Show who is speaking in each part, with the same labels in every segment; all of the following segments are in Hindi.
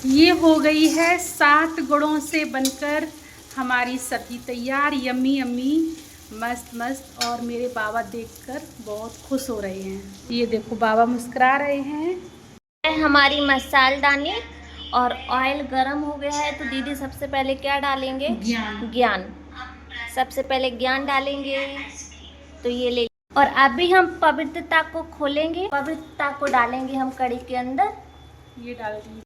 Speaker 1: ये हो गई है 7 गुणों से बनकर हमारी सब्जी तैयार। यम्मी यम्मी, मस्त मस्त। और मेरे बाबा देखकर बहुत खुश हो रहे हैं। ये देखो बाबा मुस्कुरा रहे हैं।
Speaker 2: हमारी मसालदानी और ऑयल गरम हो गया है। तो दीदी सबसे पहले क्या डालेंगे? ज्ञान। सबसे पहले ज्ञान डालेंगे। तो ये ले, और अभी हम पवित्रता को खोलेंगे। पवित्रता को डालेंगे हम कढ़ी के अंदर।
Speaker 1: ये डाल दी।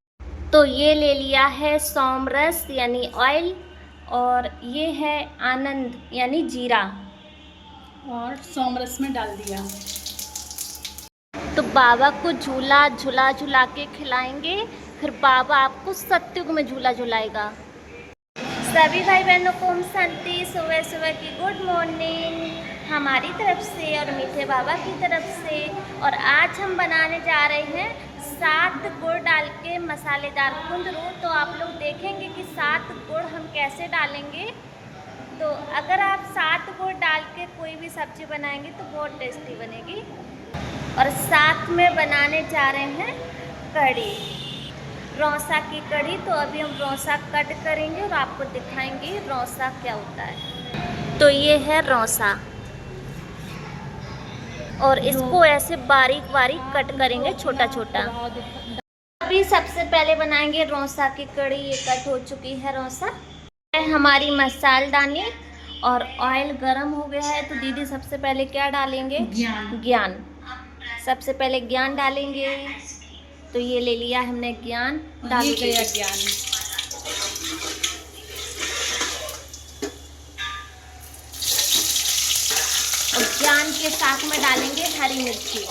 Speaker 2: तो ये ले लिया है सोमरस यानी ऑयल, और ये है आनंद यानी जीरा,
Speaker 1: और सोमरस में डाल दिया।
Speaker 2: तो बाबा को झूला झुला झुला के खिलाएंगे, फिर बाबा आपको सत्युग में झूला झुलाएगा। सभी भाई बहनों को ओम शांति। सुबह सुबह की गुड मॉर्निंग हमारी तरफ से और मीठे बाबा की तरफ से। और आज हम बनाने जा रहे हैं 7 गुड़ डाल के मसालेदार कुंदरू। तो आप लोग देखेंगे कि 7 गुड़ हम कैसे डालेंगे। तो अगर आप 7 गुड़ डाल के कोई भी सब्जी बनाएंगे तो बहुत टेस्टी बनेगी। और साथ में बनाने जा रहे हैं कढ़ी, रौसा की कढ़ी। तो अभी हम रौसा कट करेंगे और आपको दिखाएंगे रौसा क्या होता है। तो ये है रौसा, और इसको ऐसे बारीक बारीक कट करेंगे, छोटा छोटा। अभी सबसे पहले बनाएंगे रौसा की कढ़ी। ये कट हो चुकी है रौसा। हमारी मसालदानी और ऑयल गरम हो गया है। तो दीदी सबसे पहले क्या डालेंगे? ज्ञान। सबसे पहले ज्ञान डालेंगे। तो ये ले लिया हमने ज्ञान, डाल दिया
Speaker 1: ज्ञान।
Speaker 2: और ज्ञान के साथ में डालेंगे हरी मिर्ची,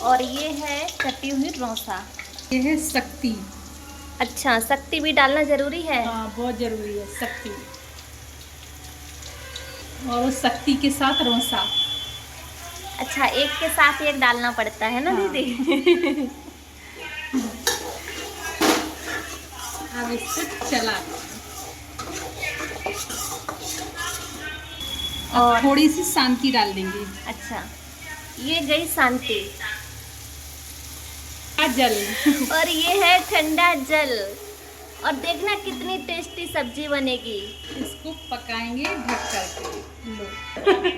Speaker 2: और ये है कटी हुई रौसा।
Speaker 1: ये है शक्ति।
Speaker 2: अच्छा, शक्ति भी डालना जरूरी है?
Speaker 1: हाँ, बहुत जरूरी है शक्ति। और उस शक्ति के साथ रौसा।
Speaker 2: अच्छा, एक के साथ एक डालना पड़ता है ना? हाँ। दीदी
Speaker 1: अब इसको चला, और थोड़ी सी शांति डाल देंगे।
Speaker 2: अच्छा, ये गई शांति।
Speaker 1: जल
Speaker 2: और ये है ठंडा जल। और देखना कितनी टेस्टी सब्जी बनेगी।
Speaker 1: इसको पकाएंगे ढक करके।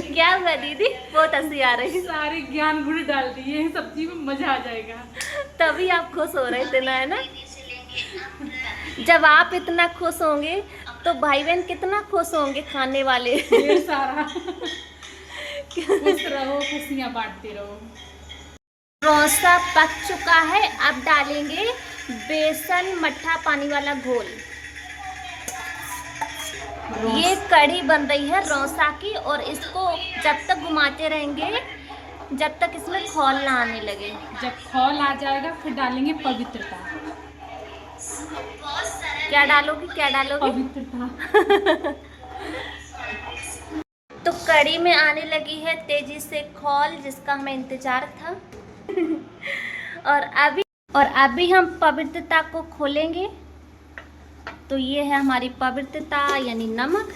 Speaker 2: क्या हुआ दीदी? बहुत हंसी आ रही है।
Speaker 1: सारे ज्ञान गुड़ डाल दिए सब्जी में, मजा आ जाएगा।
Speaker 2: तभी आप खुश हो रहे थे ना, है ना? जब आप इतना खुश होंगे तो भाई बहन कितना खुश होंगे, खाने वाले।
Speaker 1: ढेर सारा। खुश रहो, खुशियाँ बांटते रहो।
Speaker 2: रौसा पक चुका है। अब डालेंगे बेसन मट्ठा पानी वाला घोल। ये कढ़ी बन रही है रौसा की, और इसको जब तक घुमाते रहेंगे जब तक इसमें खौल ना आने लगे।
Speaker 1: जब खौल आ जाएगा फिर डालेंगे पवित्रता।
Speaker 2: क्या डालोगी? क्या डालोगी?
Speaker 1: पवित्रता।
Speaker 2: तो कढ़ी में आने लगी है तेजी से खौल, जिसका हमें इंतजार था। और अभी हम पवित्रता को खोलेंगे। तो ये है हमारी पवित्रता यानी नमक,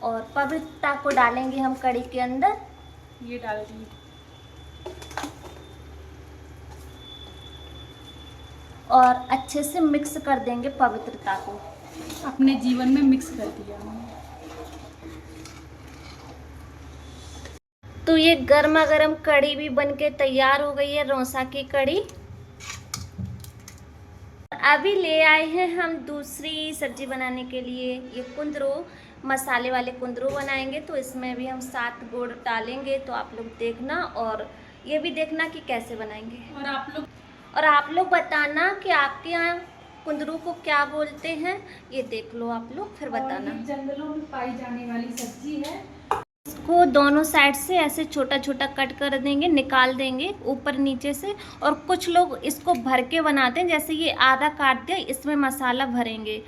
Speaker 2: और पवित्रता को डालेंगे हम कढ़ी के अंदर।
Speaker 1: ये डाल दी।
Speaker 2: और अच्छे से मिक्स कर देंगे पवित्रता को।
Speaker 1: अपने जीवन में मिक्स कर दिया।
Speaker 2: तो ये गर्मा गर्म कढ़ी भी बनके तैयार हो गई है, रौसा की कढ़ी। अभी ले आए हैं हम दूसरी सब्जी बनाने के लिए। ये कुंदरू, मसाले वाले कुंदरू बनाएंगे। तो इसमें भी हम 7 गुड़ डालेंगे। तो आप लोग देखना, और ये भी देखना कि कैसे बनाएंगे। और आप लोग बताना कि आपके यहाँ कुंदरू को क्या बोलते हैं। ये देख लो आप लोग, फिर बताना।
Speaker 1: जंगलों में पाई जाने वाली सब्जी है।
Speaker 2: इसको दोनों साइड से ऐसे छोटा छोटा कट कर देंगे, निकाल देंगे ऊपर नीचे से। और कुछ लोग इसको भर के बनाते हैं, जैसे ये आधा काट दिया, इसमें मसाला भरेंगे।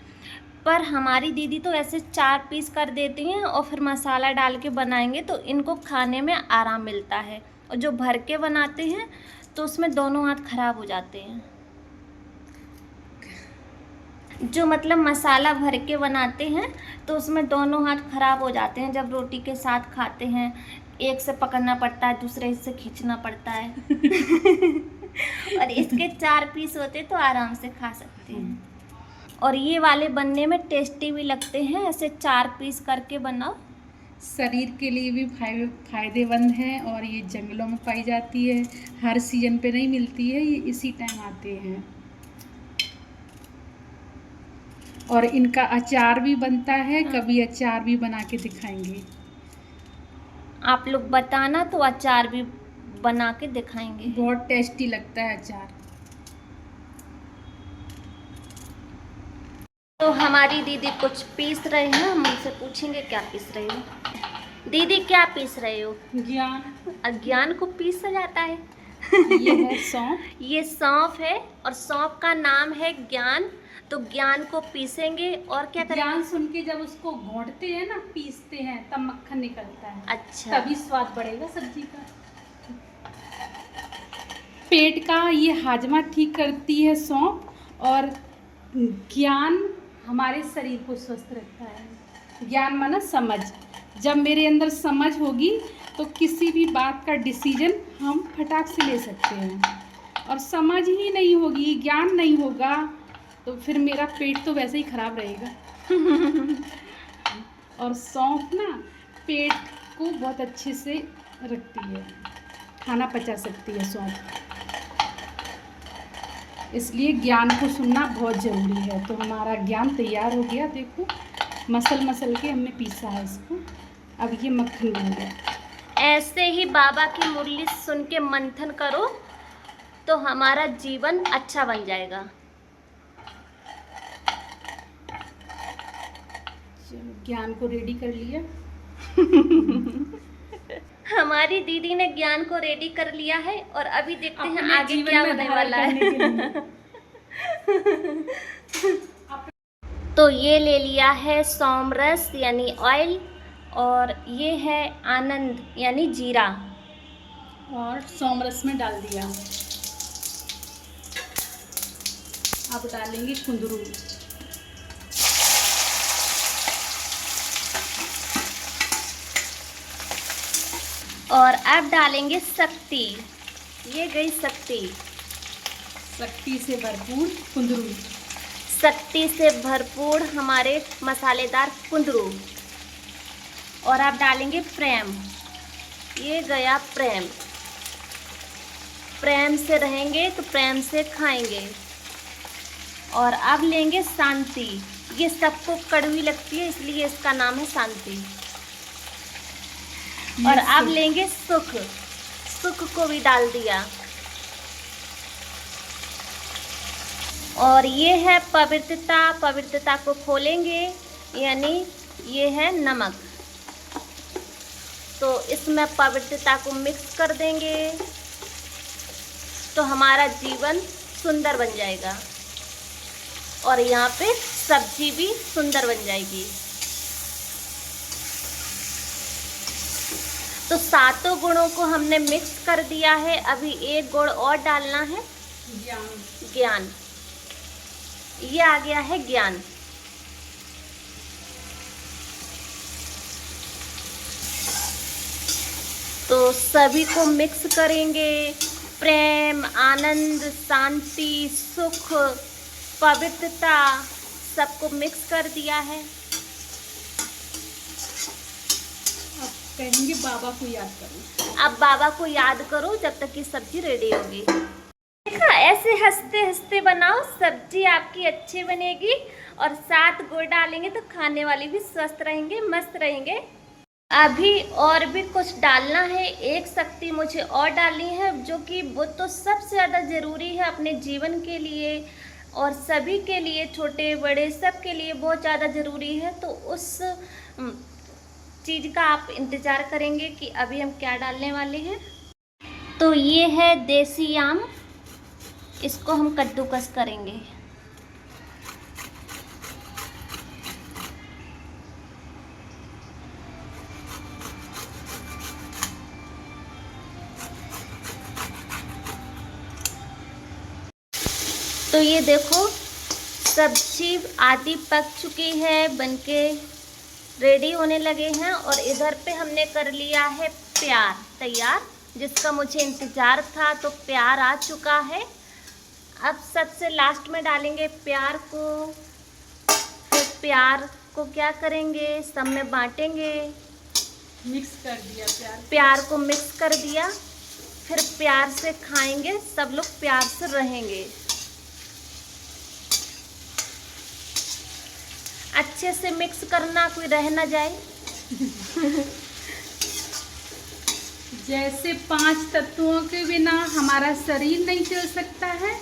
Speaker 2: पर हमारी दीदी तो ऐसे 4 पीस कर देती हैं और फिर मसाला डाल के बनाएंगे, तो इनको खाने में आराम मिलता है। और जो भर के बनाते हैं तो उसमें दोनों हाथ खराब हो जाते हैं। जो मतलब मसाला भर के बनाते हैं तो उसमें दोनों हाथ खराब हो जाते हैं। जब रोटी के साथ खाते हैं, एक से पकड़ना पड़ता है, दूसरे से खींचना पड़ता है। और इसके 4 पीस होते तो आराम से खा सकते हैं। और ये वाले बनने में टेस्टी भी लगते हैं, ऐसे 4 पीस करके बनाओ।
Speaker 1: शरीर के लिए भी फायदेमंद है और ये जंगलों में पाई जाती है, हर सीजन पे नहीं मिलती है, ये इसी टाइम आते हैं। और इनका अचार भी बनता है, कभी अचार भी बना के दिखाएंगे।
Speaker 2: आप लोग बताना तो अचार भी बना के दिखाएंगे।
Speaker 1: बहुत टेस्टी लगता है अचार।
Speaker 2: तो हमारी दीदी कुछ पीस रहे हैं, हम उनसे पूछेंगे क्या पीस रहे हो। दीदी क्या पीस रहे हो?
Speaker 1: ज्ञान।
Speaker 2: अज्ञान को पीसा जाता है।
Speaker 1: ये है सौंफ।
Speaker 2: ये सौंफ है और सौंफ का नाम है ज्ञान। तो ज्ञान को पीसेंगे और क्या करेंगे?
Speaker 1: ज्ञान सुन के जब उसको घोटते हैं ना, पीसते हैं, तब मक्खन निकलता है।
Speaker 2: अच्छा,
Speaker 1: तभी स्वाद बढ़ेगा सब्जी का। पेट का ये हाजमा ठीक करती है सौंफ, और ज्ञान हमारे शरीर को स्वस्थ रखता है। ज्ञान माना समझ। जब मेरे अंदर समझ होगी तो किसी भी बात का डिसीजन हम फटाक से ले सकते हैं। और समझ ही नहीं होगी, ज्ञान नहीं होगा, तो फिर मेरा पेट तो वैसे ही खराब रहेगा। और सौंफ ना पेट को बहुत अच्छे से रखती है, खाना पचा सकती है सौंफ। इसलिए ज्ञान को सुनना बहुत ज़रूरी है। तो हमारा ज्ञान तैयार हो गया, देखो मसल के हमने पीसा है इसको। अब ये मक्खन बन गया।
Speaker 2: ऐसे ही बाबा की मुरली सुन के मंथन करो तो हमारा जीवन अच्छा बन जाएगा।
Speaker 1: चलो, ज्ञान को रेडी कर लिया।
Speaker 2: हमारी दीदी ने ज्ञान को रेडी कर लिया है और अभी देखते हैं
Speaker 1: अपने
Speaker 2: आगे
Speaker 1: जीवन
Speaker 2: क्या
Speaker 1: में
Speaker 2: होने
Speaker 1: धारण
Speaker 2: वाला
Speaker 1: करने के
Speaker 2: है।
Speaker 1: लिए।
Speaker 2: तो ये ले लिया है सोमरस यानी ऑयल, और ये है आनंद यानी जीरा।
Speaker 1: और सोमरस में डाल दिया। अब डालेंगे कुंदरू।
Speaker 2: और अब डालेंगे शक्ति। ये गई शक्ति।
Speaker 1: शक्ति से भरपूर कुंदरू।
Speaker 2: शक्ति से भरपूर हमारे मसालेदार कुंदरू। और अब डालेंगे प्रेम। ये गया प्रेम। प्रेम से रहेंगे तो प्रेम से खाएंगे। और अब लेंगे शांति। ये सबको कड़वी लगती है इसलिए इसका नाम है शांति। और अब लेंगे सुख। सुख को भी डाल दिया। और ये है पवित्रता। पवित्रता को खोलेंगे यानी ये है नमक। तो इसमें पवित्रता को मिक्स कर देंगे तो हमारा जीवन सुंदर बन जाएगा। और यहाँ पे सब्जी भी सुंदर बन जाएगी। तो सातों गुणों को हमने मिक्स कर दिया है। अभी एक गुण और डालना है, ज्ञान। ये आ गया है ज्ञान। तो सभी को मिक्स करेंगे। प्रेम, आनंद, शांति, सुख, पवित्रता सबको मिक्स कर दिया है।
Speaker 1: अब कहेंगे बाबा को याद करो।
Speaker 2: अब बाबा को याद करो जब तक कि सब्जी रेडी होगी। देखा, ऐसे हंसते हंसते बनाओ, सब्जी आपकी अच्छी बनेगी। और साथ गुड़ डालेंगे तो खाने वाले भी स्वस्थ रहेंगे, मस्त रहेंगे। अभी और भी कुछ डालना है। एक शक्ति मुझे और डालनी है, जो कि वो तो सबसे ज़्यादा ज़रूरी है अपने जीवन के लिए और सभी के लिए, छोटे बड़े सब के लिए बहुत ज़्यादा ज़रूरी है। तो उस चीज़ का आप इंतज़ार करेंगे कि अभी हम क्या डालने वाले हैं। तो ये है देसी आम, इसको हम कद्दूकस करेंगे। तो ये देखो सब्जी आधी पक चुकी है, बनके रेडी होने लगे हैं। और इधर पे हमने कर लिया है प्याज तैयार। जिसका मुझे इंतज़ार था। तो प्यार आ चुका है। अब सबसे लास्ट में डालेंगे प्यार को। फिर प्यार को क्या करेंगे, सब में बांटेंगे।
Speaker 1: मिक्स कर दिया
Speaker 2: प्यार को मिक्स कर दिया। फिर प्यार से खाएंगे, सब लोग प्यार से रहेंगे। अच्छे से मिक्स करना, कोई रह ना जाए।
Speaker 1: जैसे 5 तत्वों के बिना हमारा शरीर नहीं चल सकता है,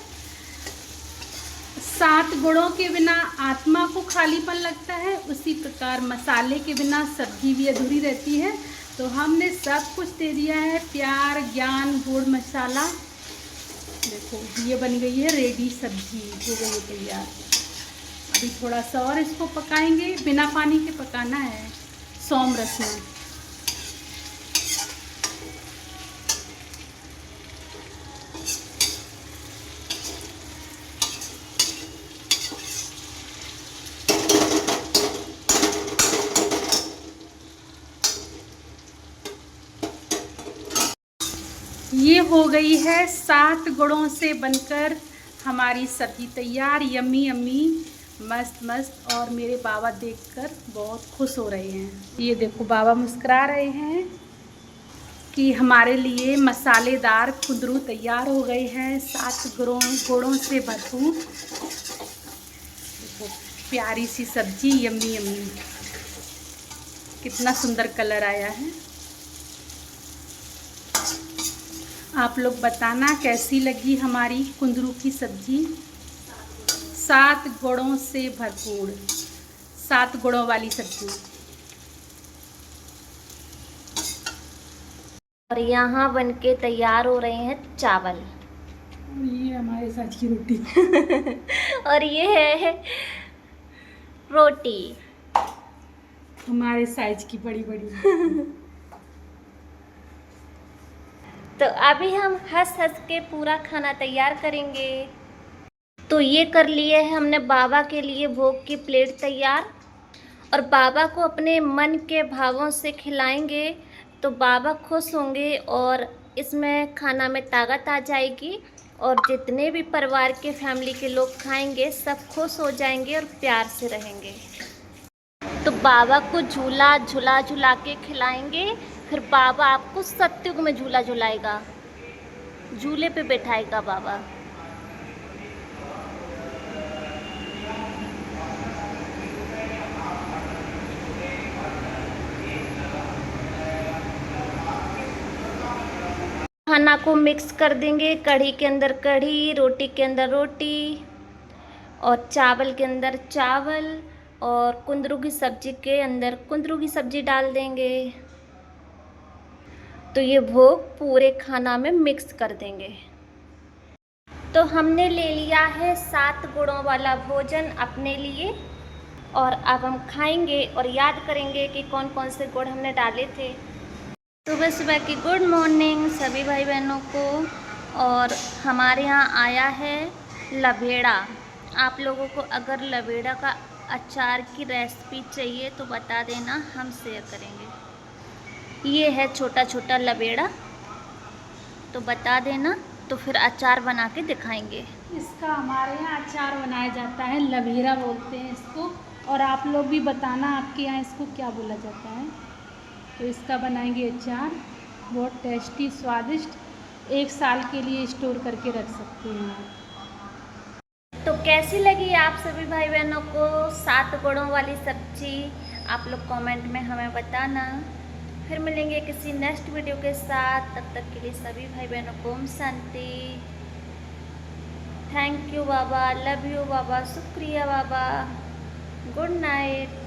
Speaker 1: 7 गुणों के बिना आत्मा को खालीपन लगता है, उसी प्रकार मसाले के बिना सब्जी भी अधूरी रहती है। तो हमने सब कुछ दे दिया है, प्यार, ज्ञान, गुड़, मसाला। देखो ये बन गई है रेडी, सब्जी हो गई है तैयार। अभी थोड़ा सा और इसको पकाएंगे, बिना पानी के पकाना है, सौम रस में। ये हो गई है 7 गुणों से बनकर हमारी सब्जी तैयार, यम्मी यम्मी, मस्त मस्त। और मेरे बाबा देखकर बहुत खुश हो रहे हैं। ये देखो बाबा मुस्कुरा रहे हैं कि हमारे लिए मसालेदार कुंदरू तैयार हो गए हैं, 7 गुणों से भरपूर। देखो प्यारी सी सब्जी, यम्मी यम्मी, कितना सुंदर कलर आया है। आप लोग बताना कैसी लगी हमारी कुंदरू की सब्जी। 7 गुणों से भरपूर, 7 गुणों वाली सब्जी।
Speaker 2: और यहाँ बनके तैयार हो रहे हैं चावल।
Speaker 1: ये हमारे साथ की रोटी।
Speaker 2: और ये है रोटी,
Speaker 1: हमारे साइज की बड़ी बड़ी।
Speaker 2: तो अभी हम हंस हंस के पूरा खाना तैयार करेंगे। तो ये कर लिए है हमने बाबा के लिए भोग की प्लेट तैयार। और बाबा को अपने मन के भावों से खिलाएंगे तो बाबा खुश होंगे और इसमें खाना में ताकत आ जाएगी। और जितने भी परिवार के फैमिली के लोग खाएंगे सब खुश हो जाएंगे और प्यार से रहेंगे। तो बाबा को झूला झुला झुला के खिलाएंगे, फिर बाबा आपको सत्युग में झूला झुलाएगा, झूले पे बैठाएगा बाबा। खाना को मिक्स कर देंगे, कढ़ी के अंदर कढ़ी, रोटी के अंदर रोटी, और चावल के अंदर चावल, और कुंदरू की सब्जी के अंदर कुंदरू की सब्जी डाल देंगे। तो ये भोग पूरे खाना में मिक्स कर देंगे। तो हमने ले लिया है 7 गुणों वाला भोजन अपने लिए। और अब हम खाएंगे और याद करेंगे कि कौन कौन से गुण हमने डाले थे। सुबह सुबह की गुड मॉर्निंग सभी भाई बहनों को। और हमारे यहाँ आया है लभेड़ा। आप लोगों को अगर लभेड़ा का अचार की रेसिपी चाहिए तो बता देना, हम शेयर करेंगे। ये है छोटा छोटा लभेड़ा, तो बता देना, तो फिर अचार बना के दिखाएंगे।
Speaker 1: इसका हमारे यहाँ अचार बनाया जाता है, लभेड़ा बोलते हैं इसको। और आप लोग भी बताना आपके यहाँ इसको क्या बोला जाता है। तो इसका बनाएंगे अचार, बहुत टेस्टी स्वादिष्ट, 1 साल के लिए स्टोर करके रख सकते हैं आप।
Speaker 2: तो कैसी लगी आप सभी भाई बहनों को 7 गुणों वाली सब्जी, आप लोग कमेंट में हमें बताना। फिर मिलेंगे किसी नेक्स्ट वीडियो के साथ, तब तक के लिए सभी भाई बहनों को ओम शांति। थैंक यू बाबा, लव यू बाबा, शुक्रिया बाबा, गुड नाइट।